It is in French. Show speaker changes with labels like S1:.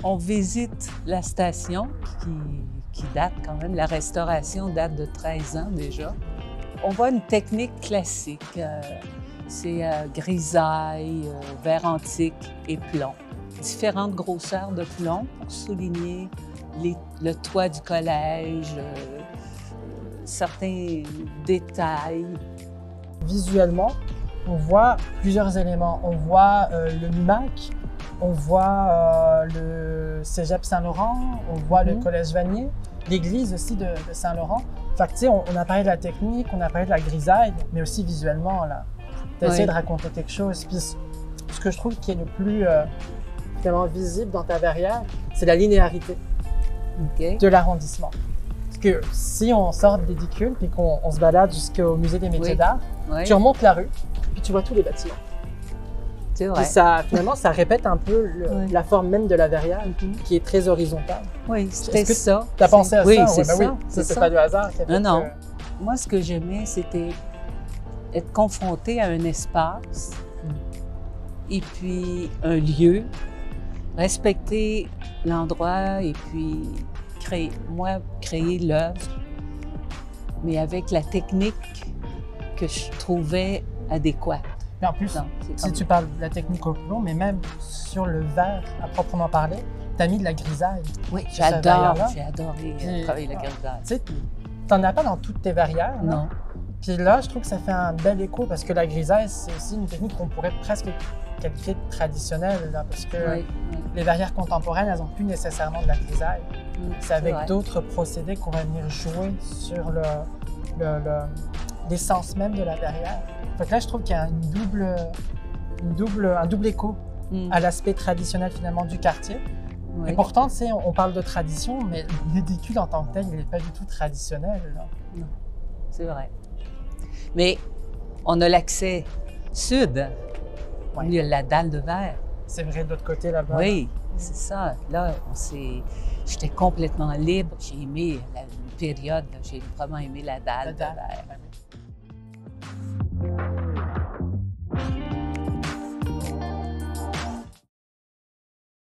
S1: On visite la station qui date quand même, la restauration date de 13 ans déjà. On voit une technique classique, c'est grisaille, verre antique et plomb. Différentes grosseurs de plomb pour souligner le toit du collège, certains détails.
S2: Visuellement, on voit plusieurs éléments. On voit le MUMAC, on voit le Cégep Saint-Laurent, on voit le Collège Vanier, l'église aussi de Saint-Laurent. Fait que, tu sais, on a parlé de la technique, on a parlé de la grisaille, mais aussi visuellement, là. Tu essaies de raconter quelque chose. Puis ce que je trouve qui est le plus vraiment visible dans ta verrière, c'est la linéarité de l'arrondissement. Parce que si on sort de l'édicule puis qu'on se balade jusqu'au Musée des métiers d'art, tu remontes la rue, puis tu vois tous les bâtiments.
S1: C'est vrai.
S2: Puis ça, finalement, ça répète un peu la forme même de la verrière, qui est très horizontale.
S1: Oui, c'était ça.
S2: Tu as pensé à ça?
S1: Oui, c'est ça.
S2: Oui, c'est pas du hasard.
S1: Non. Moi, ce que j'aimais, c'était être confronté à un espace et puis un lieu, respecter l'endroit et puis créer l'œuvre, mais avec la technique que je trouvais adéquate.
S2: Mais en plus, si tu parles de la technique au plomb, mais même sur le verre à proprement parler, tu as mis de la grisaille.
S1: Oui, j'ai adoré travailler la grisaille.
S2: Tu sais, t'en as pas dans toutes tes verrières.
S1: Non.
S2: Puis là, je trouve que ça fait un bel écho parce que la grisaille, c'est aussi une technique qu'on pourrait presque qualifier de traditionnelle, là, parce que les verrières contemporaines, elles n'ont plus nécessairement de la grisaille. C'est avec d'autres procédés qu'on va venir jouer sur l'essence même de la verrière. Fait que là, je trouve qu'il y a un double écho à l'aspect traditionnel finalement du quartier. Et pourtant, tu sais, on parle de tradition, mais l'édicule en tant que tel, il n'est pas du tout traditionnel. Là.
S1: Non, c'est vrai. Mais on a l'accès sud. Il y a la dalle de verre.
S2: C'est vrai, de l'autre côté là-bas.
S1: Oui, c'est ça. Là, j'étais complètement libre. J'ai aimé une période, j'ai vraiment aimé la dalle de verre.